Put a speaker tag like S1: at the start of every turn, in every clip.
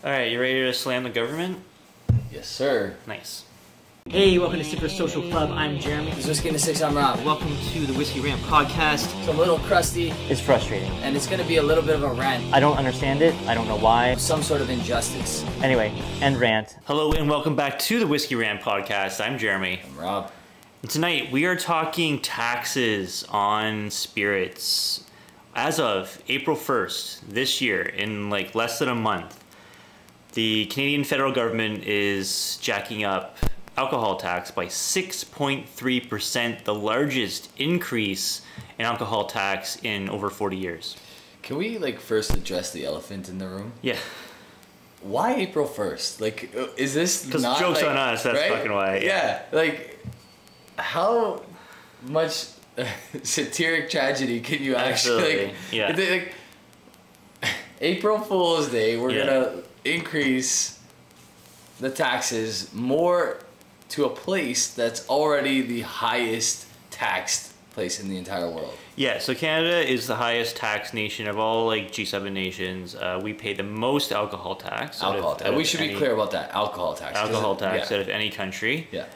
S1: All right, you ready to slam the government?
S2: Yes, sir.
S1: Nice.
S3: Hey, welcome to Super Social Club. I'm Jeremy.
S2: This is Whiskey in the 6, I'm Rob.
S3: Welcome to the Whisky Rant Podcast.
S2: It's a little crusty,
S4: It's frustrating.
S2: and it's going to be a little bit of a rant.
S4: I don't understand it. I don't know why.
S2: Some sort of injustice.
S4: Anyway, end rant.
S1: Hello and welcome back to the Whisky Rant Podcast. I'm Jeremy.
S2: I'm Rob.
S1: And tonight we are talking taxes on spirits. As of April 1st this year, in like less than a month, the Canadian federal government is jacking up alcohol tax by 6.3%, the largest increase in alcohol tax in over 40 years.
S2: Can we first address the elephant in the room?
S1: Yeah.
S2: Why April 1st? Is this
S1: Because
S2: not
S1: joke's on us, that's
S2: right?
S1: fucking why.
S2: Yeah, how much satiric tragedy can you actually
S1: yeah.
S2: April Fool's Day, we're
S1: Yeah.
S2: gonna increase the taxes more to a place that's already the highest taxed place in the entire world.
S1: Yeah, so Canada is the highest tax nation of all G7 nations. We pay the most alcohol tax.
S2: We should be clear about that. Alcohol tax.
S1: Out of any country.
S2: Yeah.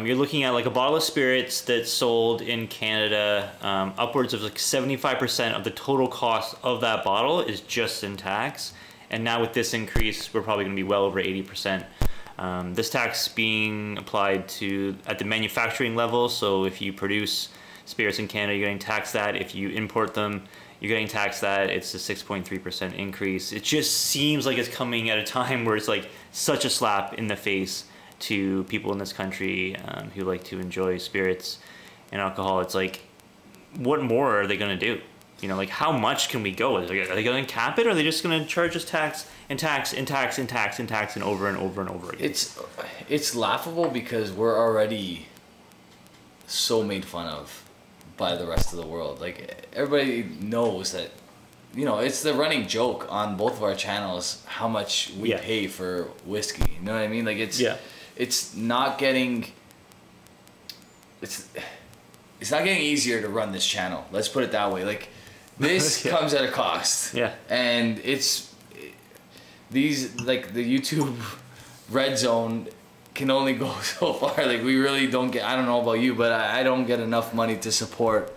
S1: You're looking at a bottle of spirits that's sold in Canada, upwards of 75% of the total cost of that bottle is just in tax. And now with this increase, we're probably going to be well over 80%. This tax being applied at the manufacturing level. So if you produce spirits in Canada, you're getting taxed that. If you import them, you're getting taxed that. It's a 6.3% increase. It just seems like it's coming at a time where it's such a slap in the face to people in this country who like to enjoy spirits and alcohol. It's what more are they going to do? How much can we go? Are they going to cap it, or are they just going to charge us tax and tax and tax and tax and tax and over and over and over again?
S2: It's laughable because we're already so made fun of by the rest of the world. Everybody knows that, it's the running joke on both of our channels how much we pay for whiskey. You know what I mean? It's not getting easier to run this channel. Let's put it that way. This comes at a cost.
S1: Yeah.
S2: And it's these the YouTube red zone can only go so far. We really don't get, I don't know about you, but I don't get enough money to support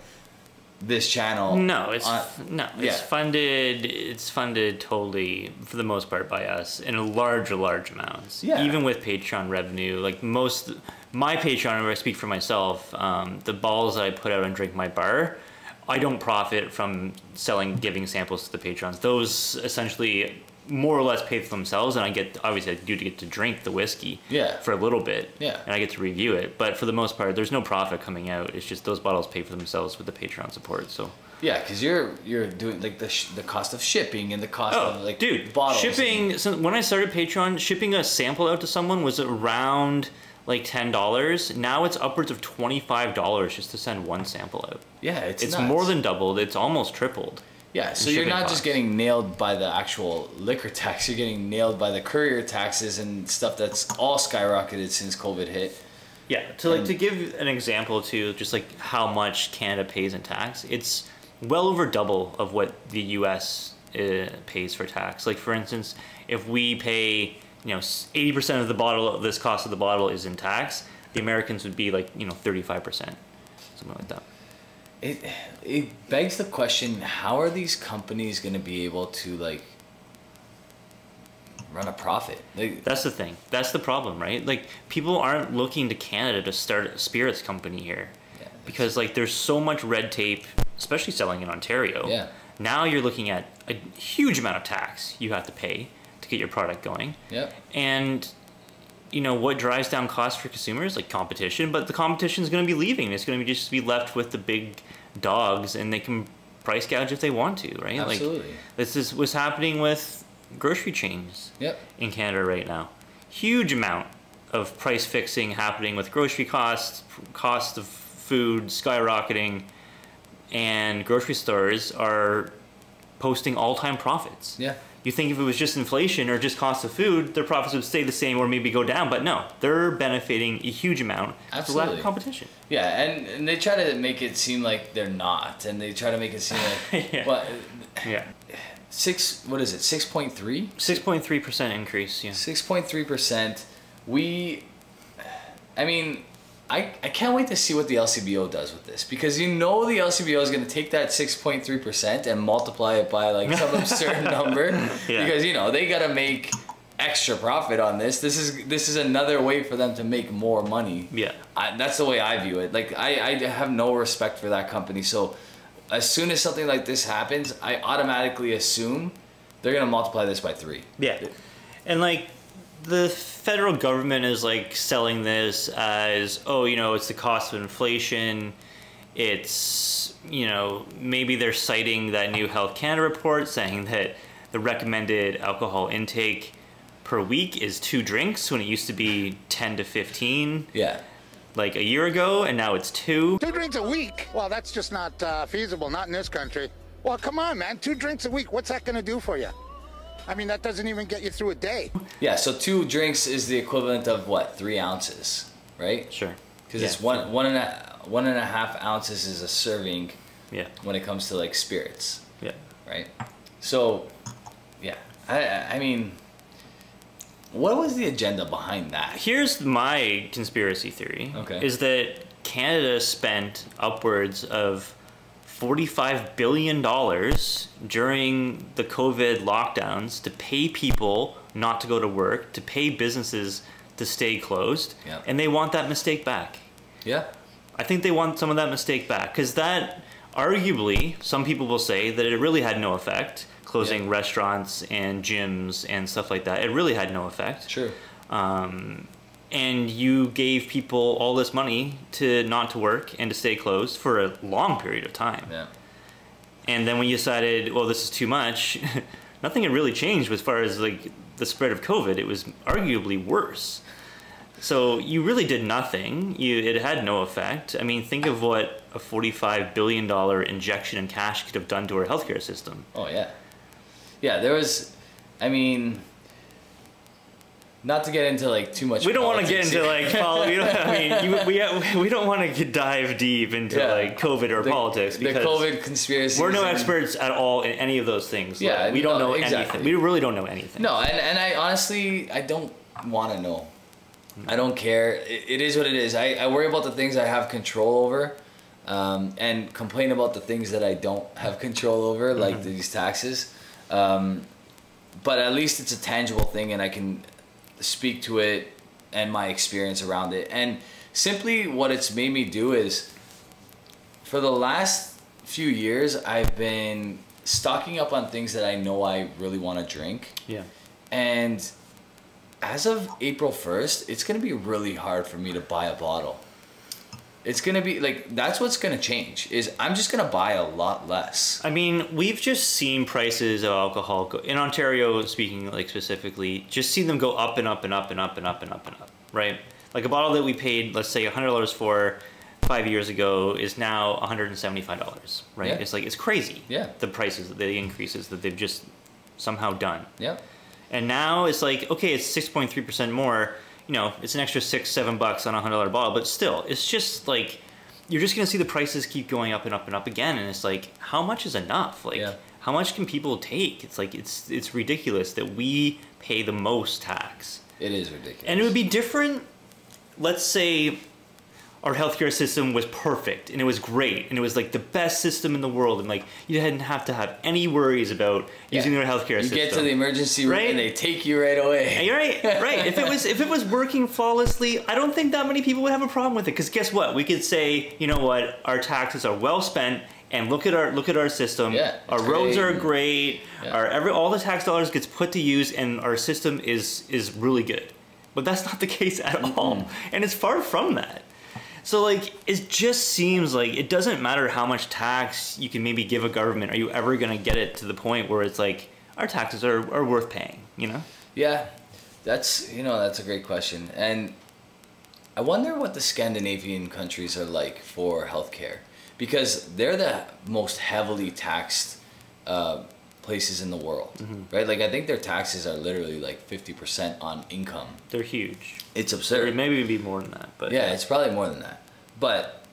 S2: this channel.
S1: No, it's funded totally for the most part by us in large amounts.
S2: Yeah.
S1: Even with Patreon revenue, my Patreon, where I speak for myself, the bottles that I put out on Drink My Bar, I don't profit from giving samples to the patrons. Those essentially more or less pay for themselves, and I get to drink the whiskey for a little bit, and I get to review it. But for the most part, there's no profit coming out. It's just those bottles pay for themselves with the Patreon support. So
S2: yeah, because you're doing the cost of shipping and the cost of bottles.
S1: Shipping. So when I started Patreon, shipping a sample out to someone was around $10. Now it's upwards of $25 just to send one sample out.
S2: Yeah, it's nuts.
S1: More than doubled. It's almost tripled.
S2: Yeah, so you're not just getting nailed by the actual liquor tax, you're getting nailed by the courier taxes and stuff that's all skyrocketed since COVID hit.
S1: Yeah, to give an example to just how much Canada pays in tax, it's well over double of what the US pays for tax. For instance, if we pay 80% of the bottle, this cost of the bottle is in tax, the Americans would be 35%, something like that.
S2: It begs the question, how are these companies going to be able to run a profit?
S1: That's the thing. That's the problem, right? People aren't looking to Canada to start a spirits company here, because there's so much red tape, especially selling in Ontario.
S2: Yeah. Now
S1: you're looking at a huge amount of tax you have to pay to get your product going.
S2: Yep.
S1: And what drives down costs for consumers? Competition, but the competition is going to be leaving. It's going to just be left with the big dogs, and they can price gouge if they want to, right?
S2: Absolutely.
S1: This is what's happening with grocery chains in Canada right now. Huge amount of price fixing happening with grocery cost of food skyrocketing, and grocery stores are posting all-time profits.
S2: Yeah.
S1: You think if it was just inflation or just cost of food, their profits would stay the same or maybe go down, but no, they're benefiting a huge amount.
S2: Absolutely.
S1: For lack of competition.
S2: Yeah, and they try to make it seem like they're not, and they try to make it seem like, What is it? 6.3?
S1: 6.3% increase. Yeah.
S2: 6.3%. I can't wait to see what the LCBO does with this, because the LCBO is going to take that 6.3% and multiply it by like some absurd number,
S1: Yeah.
S2: because they got to make extra profit on this. This is another way for them to make more money.
S1: Yeah.
S2: That's the way I view it. Like I have no respect for that company. So as soon as something like this happens, I automatically assume they're going to multiply this by 3.
S1: Yeah. And like the federal government is like selling this as, it's the cost of inflation. It's, maybe they're citing that new Health Canada report saying that the recommended alcohol intake per week is 2 drinks when it used to be 10 to 15.
S2: Yeah.
S1: Like a year ago, and now it's 2.
S5: 2 drinks a week? Well, that's just not feasible, not in this country. Well, come on, man. 2 drinks a week, what's that going to do for you? I mean, that doesn't even get you through a day.
S2: Yeah, so 2 drinks is the equivalent of what? 3 ounces, right?
S1: Sure.
S2: Because it's one and a half ounces is a serving.
S1: Yeah.
S2: When it comes to like spirits.
S1: Yeah.
S2: Right. So, yeah. I mean, what was the agenda behind that?
S1: Here's my conspiracy theory.
S2: Okay.
S1: Is that Canada spent upwards of $45 billion during the COVID lockdowns to pay people not to go to work, to pay businesses to stay closed,
S2: Yeah.
S1: and they want that mistake back.
S2: Yeah.
S1: I think they want some of that mistake back, because that, arguably, some people will say that it really had no effect, closing restaurants and gyms and stuff like that. It really had no effect.
S2: Sure.
S1: And you gave people all this money not to work and to stay closed for a long period of time.
S2: Yeah.
S1: And then when you decided, well, this is too much, nothing had really changed as far as like the spread of COVID. It was arguably worse. So you really did nothing. It had no effect. I mean, think of what a $45 billion injection in cash could have done to our healthcare system.
S2: Oh, yeah. Yeah, there was, I mean, not to get into like too much.
S1: We don't want to get
S2: politics
S1: into
S2: here.
S1: like we don't want to dive deep into like COVID or politics, because
S2: the COVID conspiracy.
S1: we're no experts at all in any of those things.
S2: Yeah,
S1: Like, we don't know
S2: exactly.
S1: anything. We really don't know anything.
S2: No, and I honestly, I don't want to know. I don't care. It is what it is. I worry about the things I have control over, and complain about the things that I don't have control over, like these taxes. But at least it's a tangible thing, and I can speak to it and my experience around it. And simply what it's made me do is, for the last few years, I've been stocking up on things that I know I really want to drink.
S1: Yeah.
S2: And as of April 1st, it's going to be really hard for me to buy a bottle. It's going to be like, that's what's going to change, is I'm just going to buy a lot less.
S1: I mean, we've just seen prices of alcohol go, in Ontario, speaking like specifically, just see them go up and up and up and up and up and up and up, right? Like a bottle that we paid, let's say $100 for 5 years ago is now $175, right?
S2: Yeah.
S1: It's like, it's crazy.
S2: Yeah.
S1: The prices, the increases that they've just somehow done.
S2: Yeah.
S1: And now it's like, okay, it's 6.3% more. It's an extra $6-7 on a $100 bottle, but still, it's just like, you're just gonna see the prices keep going up and up and up again, and it's like, how much is enough? Like, how much can people take? It's like, it's ridiculous that we pay the most tax.
S2: It is ridiculous.
S1: And it would be different, let's say our healthcare system was perfect and it was great and it was like the best system in the world, and like you didn't have to have any worries about using their healthcare system.
S2: You get to the emergency room,
S1: right?
S2: And they take you right away.
S1: You're right, right. If it was working flawlessly, I don't think that many people would have a problem with it. Because guess what? We could say, you know what, our taxes are well spent, and look at our system.
S2: Yeah,
S1: our roads are great.
S2: Yeah.
S1: All the tax dollars gets put to use, and our system is really good. But that's not the case at all, and it's far from that. So like, it just seems like it doesn't matter how much tax you can maybe give a government. Are you ever gonna get it to the point where it's like, our taxes are worth paying,
S2: Yeah, that's a great question. And I wonder what the Scandinavian countries are like for healthcare, because they're the most heavily taxed places in the world, right? Like, I think their taxes are literally like 50% on income.
S1: They're huge.
S2: It's absurd.
S1: Or maybe be more than that, but
S2: yeah, it's probably more than that. But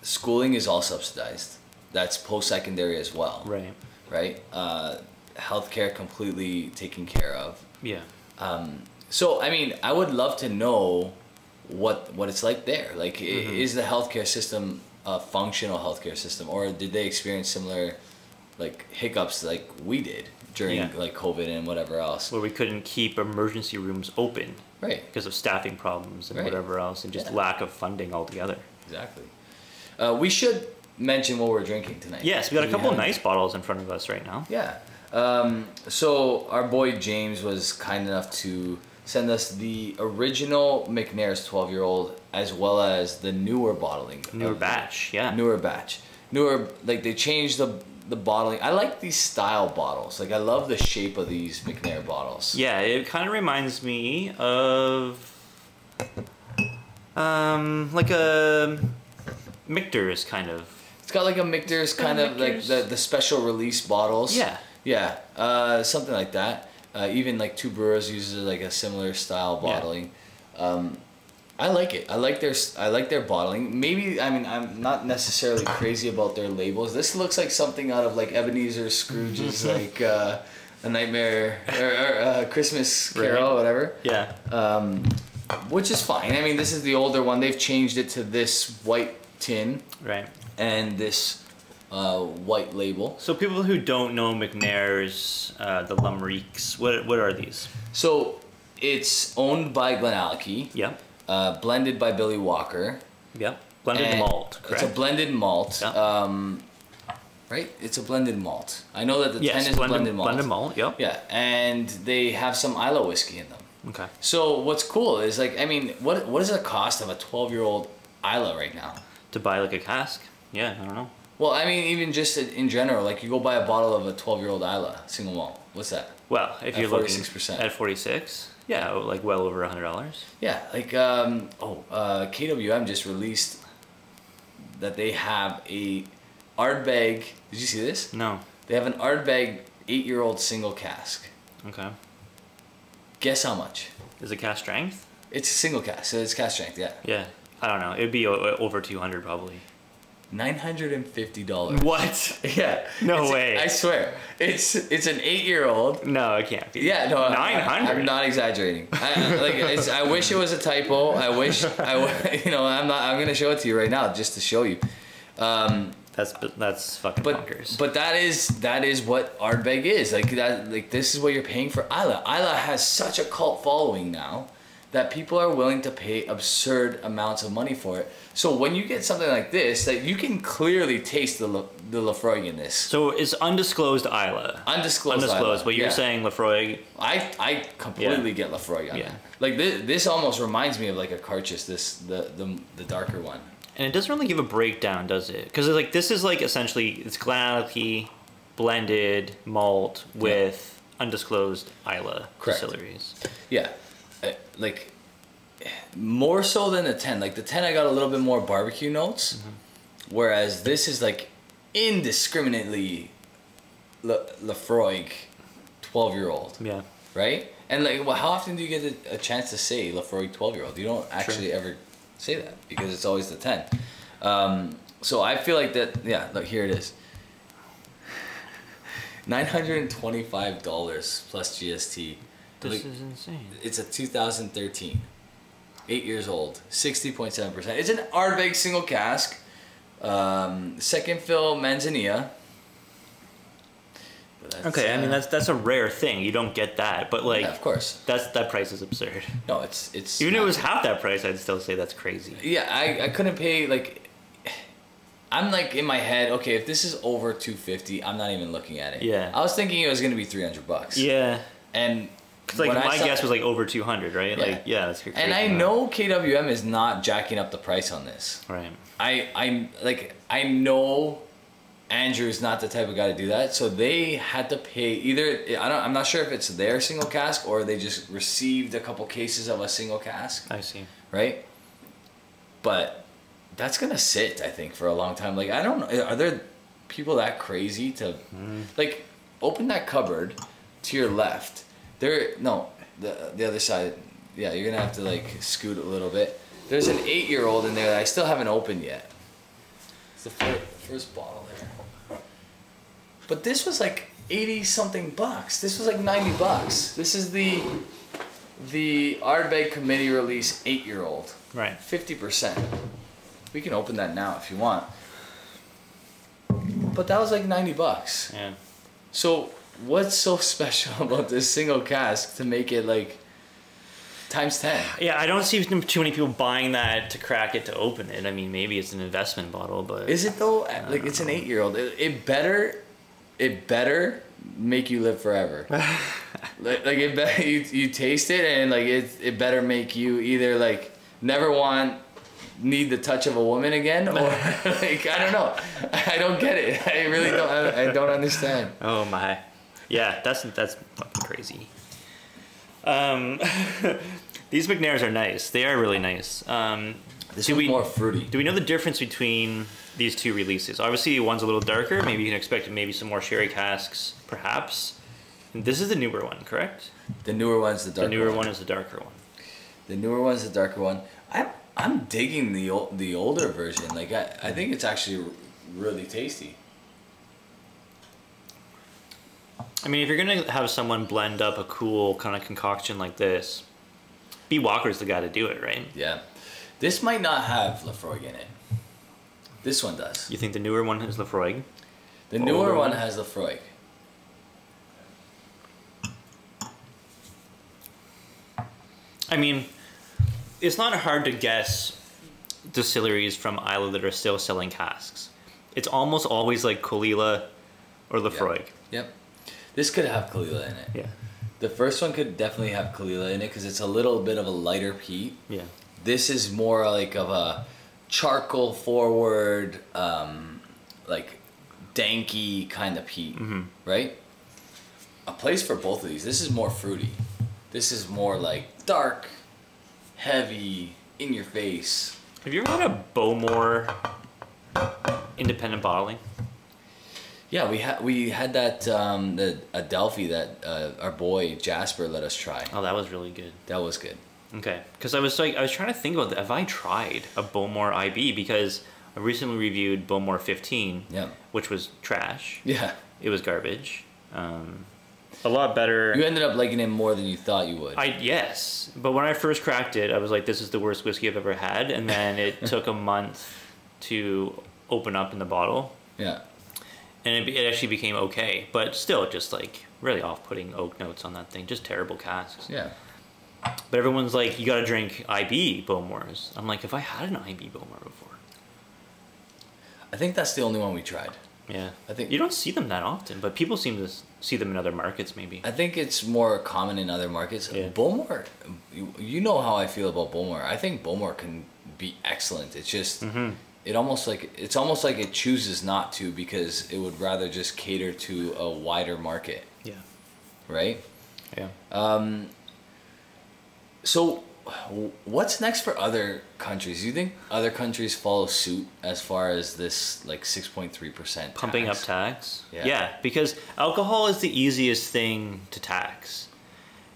S2: schooling is all subsidized. That's post-secondary as well.
S1: right.
S2: right? Healthcare completely taken care of.
S1: Yeah.
S2: So I mean, I would love to know what it's like there. Like, is the healthcare system a functional healthcare system, or did they experience similar like hiccups like we did during like COVID and whatever else?
S1: Where we couldn't keep emergency rooms open.
S2: Right.
S1: Because of staffing problems and whatever else, and just lack of funding altogether.
S2: Exactly. We should mention what we're drinking tonight.
S1: Yes, we got a couple of nice bottles in front of us right now.
S2: Yeah. So our boy James was kind enough to send us the original Macnair's 12-year-old, as well as the newer bottling.
S1: Newer batch, yeah.
S2: Newer batch. Newer, like they changed the bottling. I like these style bottles. Like I love the shape of these Macnair bottles.
S1: Yeah, it kind of reminds me of like a Michter's kind of.
S2: It's got like a Michter's kind of like the special release bottles.
S1: Yeah.
S2: Yeah, something like that. Even like Two Brewers uses like a similar style bottling. I like it. I like their bottling. Maybe, I mean, I'm not necessarily crazy about their labels. This looks like something out of like Ebenezer Scrooge's like A Nightmare or Christmas Carol, whatever.
S1: Yeah.
S2: Which is fine. I mean, this is the older one. They've changed it to this white tin.
S1: Right.
S2: And this white label.
S1: So people who don't know Macnair's, the Reeks, what are these?
S2: So it's owned by Glenallachie.
S1: Yep.
S2: Blended by Billy Walker.
S1: Yep. Blended malt, correct?
S2: It's a blended malt.
S1: Yep.
S2: Right? It's a blended malt. I know that the 10 is blended malt.
S1: Blended malt, yep.
S2: Yeah, and they have some Islay whiskey in them.
S1: Okay.
S2: So what's cool is like, I mean, what is the cost of a 12-year-old Islay right now?
S1: To buy like a cask? Yeah, I don't know.
S2: Well, I mean, even just in general, like you go buy a bottle of a 12-year-old Islay single malt. What's that?
S1: Well, if you're
S2: 46%.
S1: looking at 46, yeah, like well over $100.
S2: Yeah, like KWM just released that they have a Ardbeg. Did you see this?
S1: No.
S2: They have an Ardbeg 8-year-old single cask.
S1: Okay.
S2: Guess how much?
S1: Is it cask strength?
S2: It's a single cask, so it's cask strength. Yeah.
S1: Yeah. I don't know. It'd be over 200 probably.
S2: $950.
S1: What?
S2: Yeah.
S1: No way.
S2: I swear. It's an 8-year-old.
S1: No, it can't be.
S2: Yeah, no.
S1: 900.
S2: I'm not exaggerating. I wish it was a typo. I'm gonna show it to you right now just to show you.
S1: That's fucking bonkers.
S2: But that is what Ardbeg is. Like that. Like this is what you're paying for Islay. Islay has such a cult following now that people are willing to pay absurd amounts of money for it. So when you get something like this, that you can clearly taste the Laphroaig in this.
S1: So it's undisclosed Islay.
S2: Undisclosed
S1: Islay, but you're saying Laphroaig.
S2: I completely get Laphroaig on it. Like this almost reminds me of like a Carchus, the darker one.
S1: And it doesn't really give a breakdown, does it? Because like this is like essentially it's Glenallachie blended malt with undisclosed Islay distilleries.
S2: Yeah. Like more so than the 10. Like the 10 I got a little bit more barbecue notes, whereas this is like indiscriminately Laphroaig 12-year-old. Yeah. Right? And like, well, how often do you get a chance to say Laphroaig 12-year-old? You don't actually ever say that because it's always the 10. So I feel like that, yeah, look, here it is. $925 plus GST.
S1: This is insane.
S2: It's a 2013. 8 years old. 60.7%. It's an Ardbeg single cask. Second fill Manzanilla.
S1: Okay, I mean that's a rare thing. You don't get that, but like,
S2: yeah, of course,
S1: that price is absurd.
S2: No, it's
S1: even if it was half that price, I'd still say that's crazy.
S2: Yeah, I couldn't pay like. I'm like in my head, okay, if this is over $250, I'm not even looking at it.
S1: Yeah.
S2: I was thinking it was gonna be $300.
S1: Yeah.
S2: And
S1: like my guess was like over 200, right? Yeah. Like that's crazy.
S2: And I know KWM is not jacking up the price on this.
S1: Right.
S2: I know Andrew's not the type of guy to do that, so they had to pay either. I'm not sure if it's their single cask or they just received a couple cases of a single cask.
S1: I see.
S2: Right. But that's gonna sit, I think, for a long time. Like I don't know, are there people that crazy to like open that cupboard to your left? The other side. Yeah, you're gonna have to like scoot a little bit. There's an 8-year-old in there that I still haven't opened yet. It's the first bottle there. But this was like 80 something bucks. This was like 90 bucks. This is the Ardbeg Committee release 8-year-old.
S1: Right.
S2: 50%. We can open that now if you want. But that was like 90 bucks.
S1: Yeah.
S2: So what's so special about this single cask to make it like times 10?
S1: Yeah, I don't see too many people buying that to crack it to open it. I mean, maybe it's an investment bottle, but
S2: Is it though? Like it's an 8-year-old. It better make you live forever. like it better you taste it, and like it better make you either like never need the touch of a woman again, or like I don't know. I don't get it. I really don't. I don't understand.
S1: Oh my, yeah, that's fucking crazy. These Macnairs are nice. They are really nice.
S2: This one's more fruity.
S1: Do we know the difference between these two releases? Obviously, one's a little darker. Maybe you can expect maybe some more sherry casks, perhaps. And this is the newer one, correct?
S2: The newer one's the darker one.
S1: The newer one is the darker one.
S2: The newer one's the darker one. I'm digging the older version. Like I think it's actually really tasty.
S1: I mean, if you're gonna have someone blend up a cool kind of concoction like this, B. Walker's the guy to do it, right?
S2: Yeah. This might not have Lafroig in it. This one does.
S1: You think the newer one has Lafroig?
S2: The newer one has Lafroig.
S1: I mean, it's not hard to guess distilleries from Islay that are still selling casks. It's almost always like Colila or Lafroig.
S2: Yep. This could have Kalila in it.
S1: Yeah.
S2: The first one could definitely have Kalila in it because it's a little bit of a lighter peat.
S1: Yeah.
S2: This is more like of a charcoal forward, like danky kind of peat, right? A place for both of these. This is more fruity. This is more like dark, heavy, in your face.
S1: Have you ever had a Bowmore independent bottling?
S2: Yeah, we had that the Adelphi that our boy Jasper let us try.
S1: Oh, that was really good.
S2: That was good.
S1: Okay, because I was trying to think about have I tried a Bowmore IB, because I recently reviewed Bowmore 15, which was trash.
S2: Yeah,
S1: it was garbage. A lot better.
S2: You ended up liking it more than you thought you would.
S1: Yes, but when I first cracked it, I was like, "This is the worst whiskey I've ever had," and then it took a month to open up in the bottle.
S2: Yeah.
S1: And it actually became okay, but still just like really off-putting oak notes on that thing. Just terrible casks.
S2: Yeah.
S1: But everyone's like, you gotta drink IB Bowmores. I'm like, have I had an IB Bowmore before?
S2: I think that's the only one we tried.
S1: Yeah.
S2: I think
S1: you don't see them that often, but people seem to see them in other markets maybe.
S2: I think it's more common in other markets.
S1: Yeah.
S2: Bowmore, you know how I feel about Bowmore. I think Bowmore can be excellent. It's just it's almost like it chooses not to because it would rather just cater to a wider market.
S1: Yeah.
S2: Right?
S1: Yeah.
S2: So what's next for other countries? Do you think other countries follow suit as far as this like 6.3%
S1: pumping up tax?
S2: Yeah.
S1: Yeah, because alcohol is the easiest thing to tax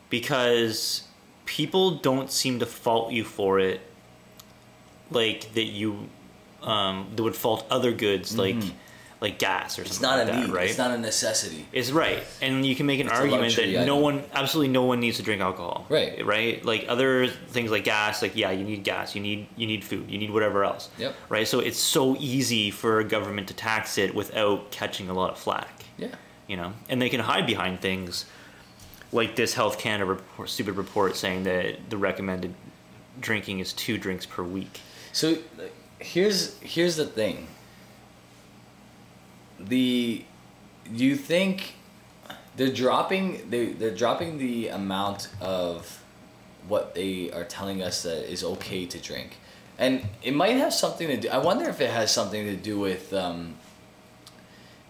S1: because people don't seem to fault you for it like that you that would fault other goods like gas or something.
S2: It's not
S1: like
S2: a
S1: that,
S2: need,
S1: right?
S2: It's not a necessity.
S1: It's right, and you can make an
S2: It's a
S1: argument
S2: luxury
S1: that
S2: item.
S1: absolutely no one needs to drink alcohol.
S2: Right.
S1: Right. Like other things like gas, like yeah, you need gas, you need food, you need whatever else.
S2: Yep.
S1: Right. So it's so easy for a government to tax it without catching a lot of flack.
S2: Yeah.
S1: You know, and they can hide behind things like this Health Canada stupid report saying that the recommended drinking is 2 drinks per week.
S2: So here's the thing. You think they're dropping the amount of what they are telling us that is okay to drink, and it might have something to do. I wonder if it has something to do with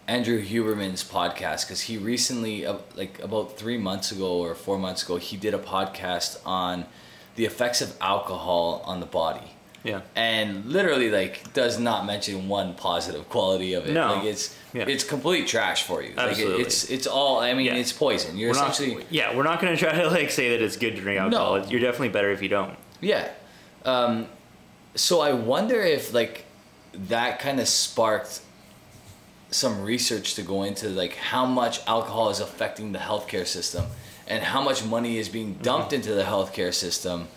S2: Andrew Huberman's podcast, because he recently, like about 3 months ago or 4 months ago, he did a podcast on the effects of alcohol on the body.
S1: Yeah.
S2: And literally, like, does not mention one positive quality of it.
S1: No.
S2: Like, it's complete trash for you.
S1: Absolutely.
S2: Like, it's all, I mean,
S1: Yeah.
S2: it's poison. You're essentially...
S1: we're not going to try to, like, say that it's good to drink alcohol.
S2: No.
S1: You're definitely better if you don't.
S2: Yeah. So I wonder if, like, that kind of sparked some research to go into like how much alcohol is affecting the healthcare system and how much money is being dumped into the healthcare system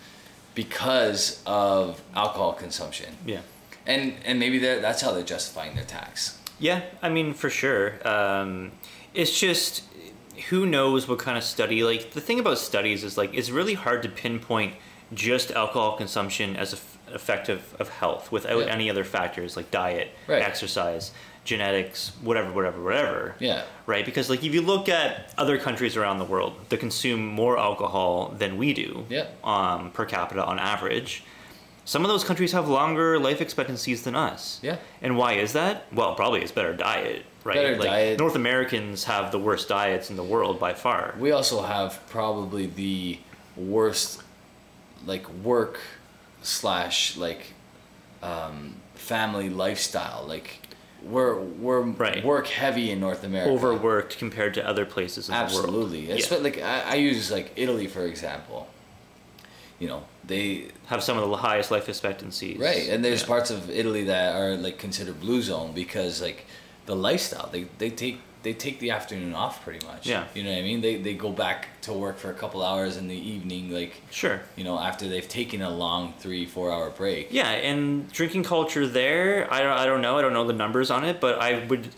S2: because of alcohol consumption.
S1: Yeah.
S2: And maybe that's how they're justifying their tax.
S1: Yeah, I mean, for sure. It's just, who knows what kind of study. Like, the thing about studies is, like, it's really hard to pinpoint just alcohol consumption as effective of health without any other factors like diet, exercise, genetics, whatever.
S2: Yeah.
S1: Right? Because, like, if you look at other countries around the world that consume more alcohol than we do per capita on average, some of those countries have longer life expectancies than us.
S2: Yeah.
S1: And why is that? Well, probably it's better diet, right?
S2: Better diet.
S1: North Americans have the worst diets in the world by far.
S2: We also have probably the worst, like, work / like family lifestyle. Like, we're work heavy in North America.
S1: Overworked compared to other places in the world.
S2: Absolutely. Like, I use like Italy for example. You know, they
S1: have some of the highest life expectancies.
S2: Right, and there's parts of Italy that are like considered blue zone because like the lifestyle, they take the afternoon off pretty much.
S1: Yeah.
S2: You know what I mean? They go back to work for a couple hours in the evening, like,
S1: sure,
S2: you know, after they've taken a long 3-4 hour break.
S1: Yeah, and drinking culture there, I don't know the numbers on it, but I would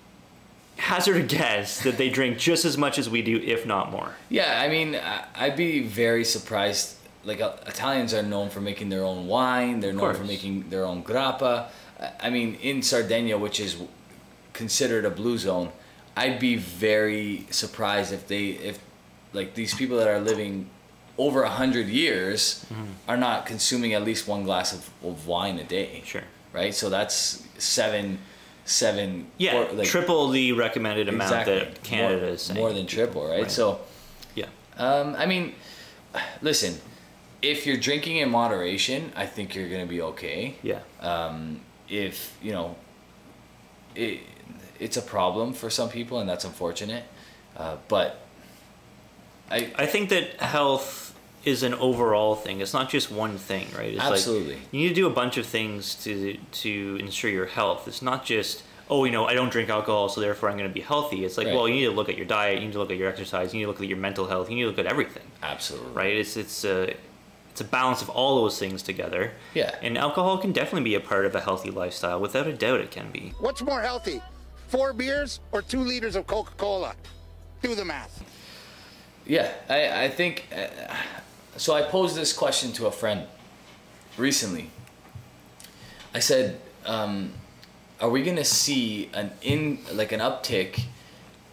S1: hazard a guess that they drink just as much as we do, if not more.
S2: Yeah, I mean, I'd be very surprised. Like, Italians are known for making their own wine. They're known for making their own grappa. I mean, in Sardinia, which is considered a blue zone, I'd be very surprised if like these people that are living over 100 years are not consuming at least one glass of wine a day.
S1: Sure.
S2: Right. So that's seven.
S1: Yeah,
S2: like,
S1: triple the recommended amount that Canada is saying.
S2: More than triple, right? So,
S1: yeah.
S2: I mean, listen. If you're drinking in moderation, I think you're gonna be okay.
S1: Yeah.
S2: If you know, it's a problem for some people, and that's unfortunate. But I
S1: think that health is an overall thing. It's not just one thing, right? It's
S2: absolutely.
S1: Like, you need to do a bunch of things to ensure your health. It's not just, oh, you know, I don't drink alcohol, so therefore I'm going to be healthy. It's like, well, you need to look at your diet, you need to look at your exercise, you need to look at your mental health, you need to look at everything.
S2: Absolutely.
S1: Right? It's a balance of all those things together.
S2: Yeah.
S1: And alcohol can definitely be a part of a healthy lifestyle. Without a doubt, it can be.
S5: What's more healthy, 4 beers or 2 liters of Coca-Cola? Do the math.
S2: Yeah, I think. So I posed this question to a friend recently. I said, "Are we gonna see an uptick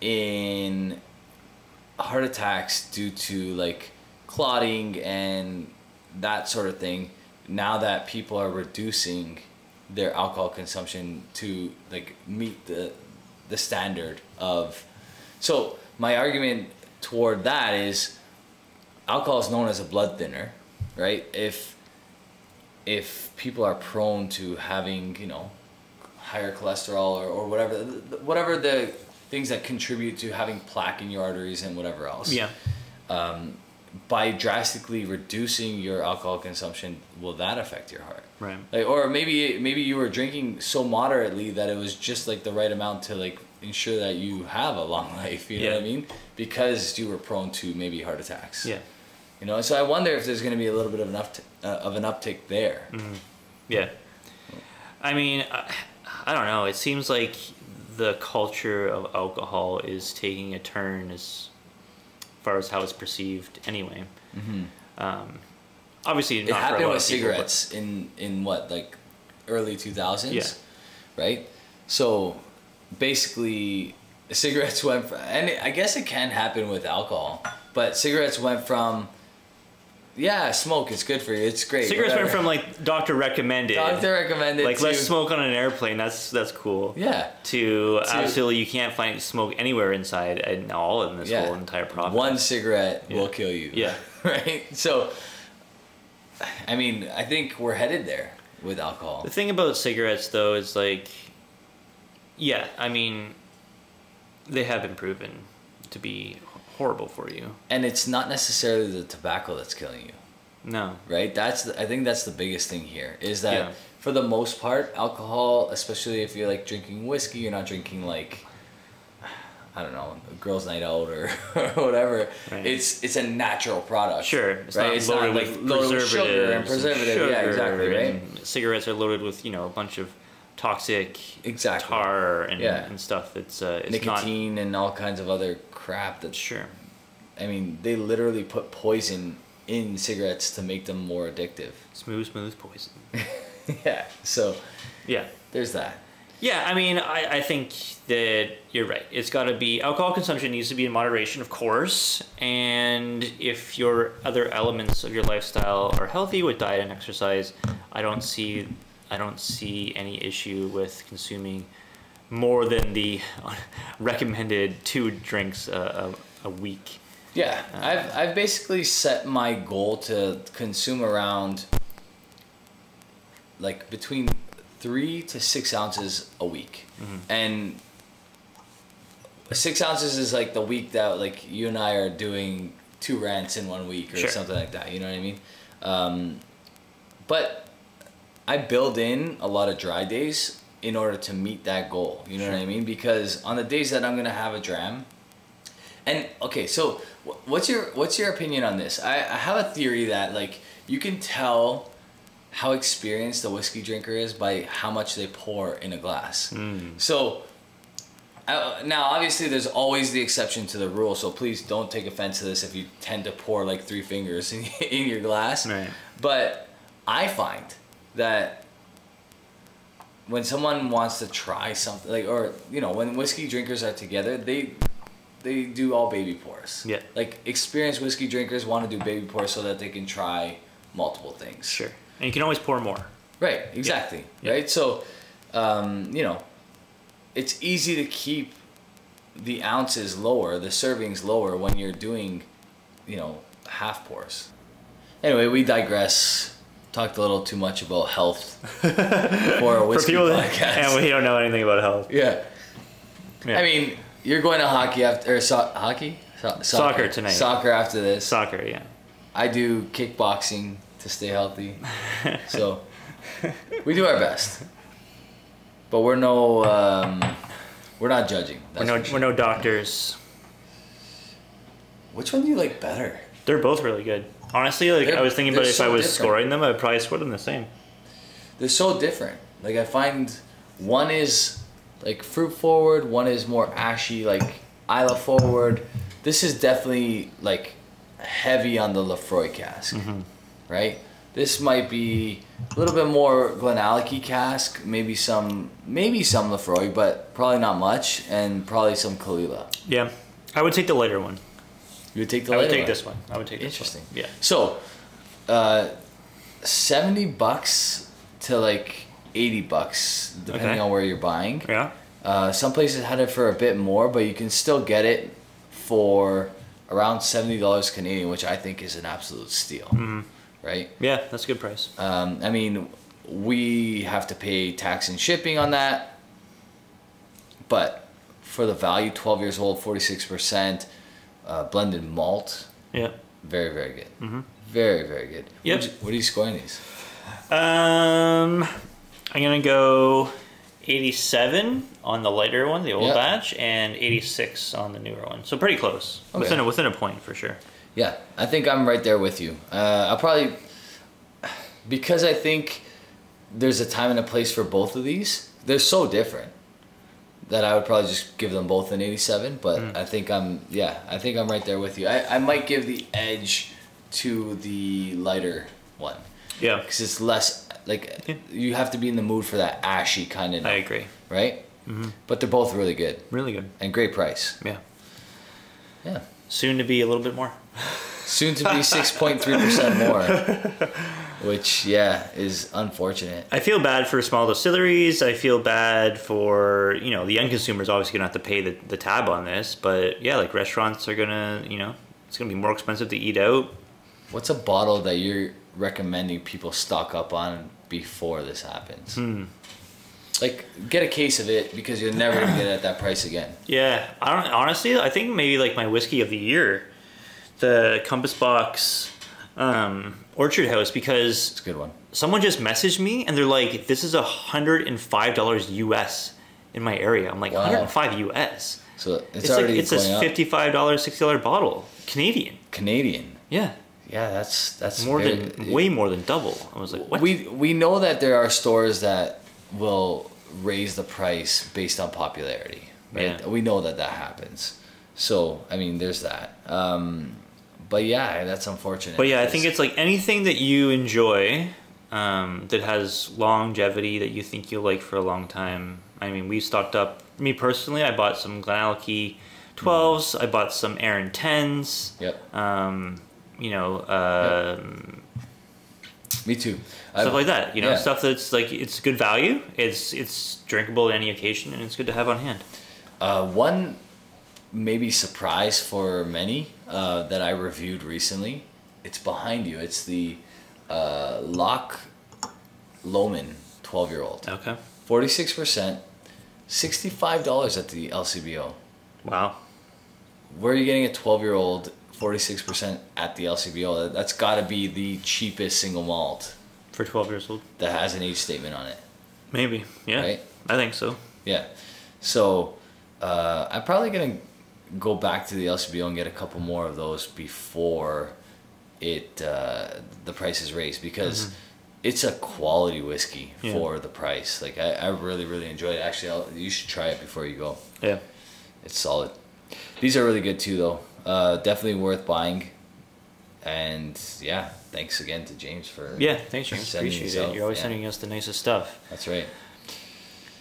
S2: in heart attacks due to like clotting and that sort of thing now that people are reducing their alcohol consumption to like meet the standard of?" So my argument toward that is alcohol is known as a blood thinner, right? If people are prone to having, you know, higher cholesterol or whatever the things that contribute to having plaque in your arteries and whatever else.
S1: Yeah.
S2: By drastically reducing your alcohol consumption, will that affect your heart?
S1: Right.
S2: Like, or maybe you were drinking so moderately that it was just like the right amount to like ensure that you have a long life. You know what I mean? Because you were prone to maybe heart attacks.
S1: Yeah.
S2: You know, so I wonder if there's going to be a little bit of an uptick there.
S1: Mm-hmm. Yeah. I mean, I don't know. It seems like the culture of alcohol is taking a turn as far as how it's perceived anyway. Mm-hmm. Obviously, not
S2: it happened
S1: for a lot
S2: with
S1: of people,
S2: cigarettes in what, like early 2000s?
S1: Yeah.
S2: Right? So basically, cigarettes went from, and I guess it can happen with alcohol, but cigarettes went from, yeah, smoke, it's good for you, it's great.
S1: Cigarettes went from like doctor recommended, like, let's smoke on an airplane, that's cool.
S2: Yeah.
S1: To absolutely, you can't find smoke anywhere inside and all in this whole entire process.
S2: One cigarette will kill you.
S1: Yeah.
S2: Right? So, I mean, I think we're headed there with alcohol.
S1: The thing about cigarettes, though, is like, yeah, I mean, they have been proven to be horrible for you.
S2: And it's not necessarily the tobacco that's killing you.
S1: No.
S2: Right? I think that's the biggest thing here, is that for the most part, alcohol, especially if you're like drinking whiskey, you're not drinking like I don't know, a girls' night out or whatever.
S1: Right.
S2: It's a natural product.
S1: Sure, it's
S2: right?
S1: not
S2: It's
S1: loaded
S2: not
S1: with
S2: loaded with sugar and preservative. Yeah, exactly. Right.
S1: And cigarettes are loaded with a bunch of toxic tar and stuff that's it's
S2: nicotine and all kinds of other crap. That's
S1: sure.
S2: I mean, they literally put poison in cigarettes to make them more addictive.
S1: Smooth poison.
S2: Yeah. So.
S1: Yeah.
S2: There's that.
S1: Yeah, I mean, I think that you're right. It's got to be, alcohol consumption needs to be in moderation, of course. And if your other elements of your lifestyle are healthy with diet and exercise, I don't see any issue with consuming more than the recommended 2 drinks a week.
S2: Yeah, I've basically set my goal to consume around like between 3 to 6 ounces a week. And 6 ounces is like the week that like you and I are doing 2 rants in 1 week or something like that. You know what I mean? But I build in a lot of dry days in order to meet that goal. You know what I mean? Because on the days that I'm gonna have a dram, and okay, so what's your opinion on this? I have a theory that like you can tell how experienced a whiskey drinker is by how much they pour in a glass. So now obviously there's always the exception to the rule, so please don't take offense to this if you tend to pour like 3 fingers in your glass.
S1: Right.
S2: But I find that when someone wants to try something, like, or when whiskey drinkers are together, they do all baby pours.
S1: Yeah.
S2: Like experienced whiskey drinkers want to do baby pours so that they can try multiple things.
S1: Sure. And you can always pour more.
S2: Right, exactly.
S1: Yeah.
S2: Right? So, it's easy to keep the ounces lower, the servings lower when you're doing, half pours. Anyway, we digress. Talked a little too much about health for a whiskey podcast.
S1: And we don't know anything about health.
S2: Yeah.
S1: Yeah.
S2: I mean, you're going to hockey after, or hockey?
S1: Soccer tonight.
S2: Soccer after this.
S1: Soccer, yeah.
S2: I do kickboxing to stay healthy. So we do our best. But we're we're not judging.
S1: We're no doctors.
S2: Which one do you like better?
S1: They're both really good. Honestly, I was thinking about if I was scoring them, I'd probably score them the same.
S2: They're so different. Like I find one is like fruit forward, one is more ashy, like Isla forward. This is definitely like heavy on the Lefroy cask, right? This might be a little bit more Glenallachie cask, maybe some Lefroy, but probably not much, and probably some Kalila.
S1: Yeah, I would take the lighter one.
S2: You would take the
S1: I
S2: lighter
S1: would take
S2: one?
S1: this one. I would take this
S2: Interesting.
S1: one. Yeah.
S2: So, $70 to like $80, depending on where you're buying.
S1: Yeah.
S2: Some places had it for a bit more, but you can still get it for around $70 Canadian, which I think is an absolute steal. Right?
S1: Yeah, that's a good price.
S2: I mean, we have to pay tax and shipping on that, but for the value, 12 years old, 46%, blended malt.
S1: Yeah.
S2: Very, very good. Very, very good.
S1: Yep.
S2: What are you scoring these?
S1: I'm gonna go 87 on the lighter one, the old batch, and 86 on the newer one. So pretty close. Okay. Within a point for sure.
S2: Yeah, I think I'm right there with you. I'll probably, because I think there's a time and a place for both of these. They're so different that I would probably just give them both an 87. But I think I'm right there with you. I might give the edge to the lighter one.
S1: Yeah,
S2: because it's less like you have to be in the mood for that ashy kind of.
S1: I agree.
S2: Right. But they're both really good.
S1: Really good.
S2: And great price.
S1: Yeah.
S2: Yeah.
S1: Soon to be a little bit more.
S2: Soon to be 6.3% more, which is unfortunate.
S1: I feel bad for small distilleries. I feel bad for the end consumers. Obviously, gonna have to pay the tab on this, but like restaurants are gonna it's gonna be more expensive to eat out.
S2: What's a bottle that you're recommending people stock up on before this happens? Like get a case of it because you're never gonna get it at that price again.
S1: Yeah, honestly, I think maybe like my whiskey of the year, the Compass Box Orchard House, because
S2: it's a good one. Someone
S1: just messaged me and they're like, "This is $105 US in my area." I'm like,
S2: wow.
S1: $105 US.
S2: So it's already
S1: it's a
S2: going up.
S1: $55, $60 bottle, Canadian. Yeah.
S2: Yeah, that's
S1: way more than double. I was like, what?
S2: We know that there are stores that will raise the price based on popularity, right?
S1: Yeah.
S2: We know that happens. So I mean, there's that. But yeah, that's unfortunate.
S1: But yeah, I think it's like anything that you enjoy, that has longevity that you think you'll like for a long time. I mean, we stocked up. Me personally, I bought some Glenallachie 12s. I bought some Aaron 10s.
S2: Yep.
S1: You know,
S2: Me too.
S1: stuff like that. You know,
S2: yeah.
S1: stuff that's like it's good value. It's drinkable at any occasion, and it's good to have on hand.
S2: One maybe surprise for many that I reviewed recently. It's behind you. It's the Loch Lomond 12-year-old.
S1: Okay.
S2: 46%, $65 at the LCBO.
S1: Wow.
S2: Where are you getting a 12-year-old 46% at the LCBO? That's got to be the cheapest single malt
S1: For 12 years old.
S2: that has an age statement on it.
S1: Maybe. Yeah.
S2: Right?
S1: I think so.
S2: Yeah. So I'm probably going to go back to the LCBO and get a couple more of those before the price is raised, because it's a quality whiskey for the price. Like I really, really enjoyed it. Actually, you should try it before you go.
S1: Yeah.
S2: It's solid. These are really good too, though. Definitely worth buying. And yeah, thanks again to James for
S1: Thanks, James.
S2: sending
S1: Appreciate
S2: these
S1: it.
S2: out.
S1: You're always
S2: Yeah.
S1: sending us the nicest stuff.
S2: That's right.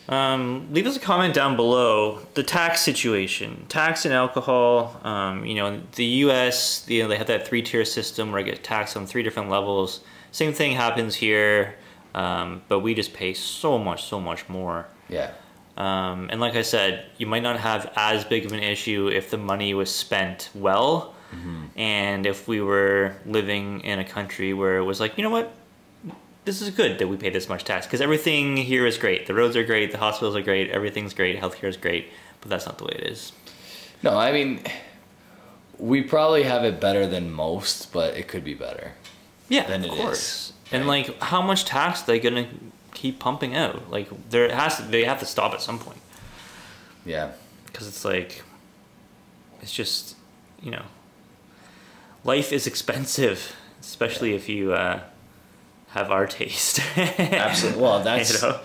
S1: Leave us a comment down below. The tax situation, tax and alcohol. You know, the U.S. They have that 3-tier system where I get taxed on 3 different levels. Same thing happens here, but we just pay so much more.
S2: Yeah.
S1: And like I said, you might not have as big of an issue if the money was spent well, and if we were living in a country where it was like, you know what, this is good that we pay this much tax, because everything here is great. The roads are great, the hospitals are great, everything's great, healthcare is great, but that's not the way it is.
S2: No, I mean, we probably have it better than most, but it could be better.
S1: Yeah,
S2: Than
S1: of
S2: it
S1: course.
S2: is,
S1: And
S2: right?
S1: like, how much tax are they gonna keep pumping out? Like, they have to stop at some point,
S2: Yeah.
S1: because it's like, it's just, you know, life is expensive, especially if you have our taste.
S2: Absolutely. Well, that's
S1: You know?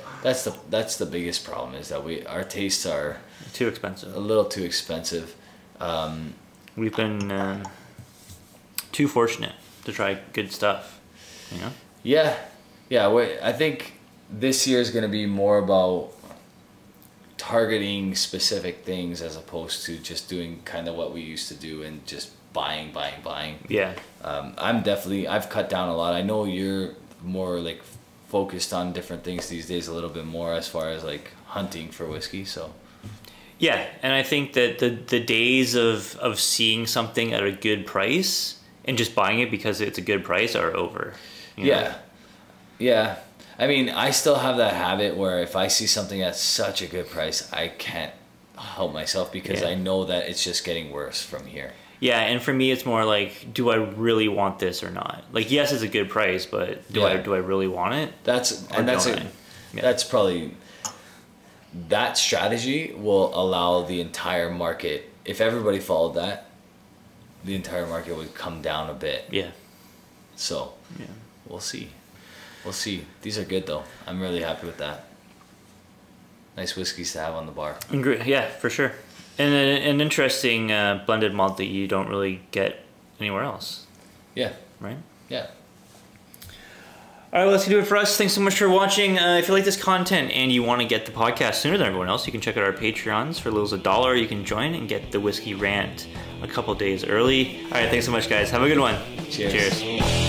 S2: that's the biggest problem, is that our tastes are
S1: Too expensive.
S2: a little too expensive.
S1: We've been too fortunate to try good stuff, you know?
S2: Yeah. I think this year is going to be more about targeting specific things as opposed to just doing kind of what we used to do and just buying.
S1: Yeah.
S2: I've cut down a lot. I know you're more like focused on different things these days a little bit more as far as like hunting for whiskey, so.
S1: Yeah, and I think that the days of seeing something at a good price and just buying it because it's a good price are over. You know?
S2: Yeah. I mean, I still have that habit where if I see something at such a good price, I can't help myself, because I know that it's just getting worse from here.
S1: Yeah, and for me, it's more like, do I really want this or not? Like, yes, it's a good price, but do I really want it?
S2: That's
S1: Yeah.
S2: Probably, that strategy will allow the entire market, if everybody followed that, the entire market would come down a bit.
S1: Yeah.
S2: So,
S1: Yeah.
S2: we'll see. These are good though. I'm really happy with that. Nice whiskeys to have on the bar.
S1: Yeah, for sure. And an interesting blended malt that you don't really get anywhere else,
S2: Yeah.
S1: right?
S2: Yeah.
S1: All right, well, that's going to do it for us. Thanks so much for watching. If you like this content and you want to get the podcast sooner than everyone else, you can check out our Patreons. For as little as $1, you can join and get the Whisky Rant a couple days early. All right, thanks so much, guys. Have a good one.
S2: Cheers.
S1: Cheers.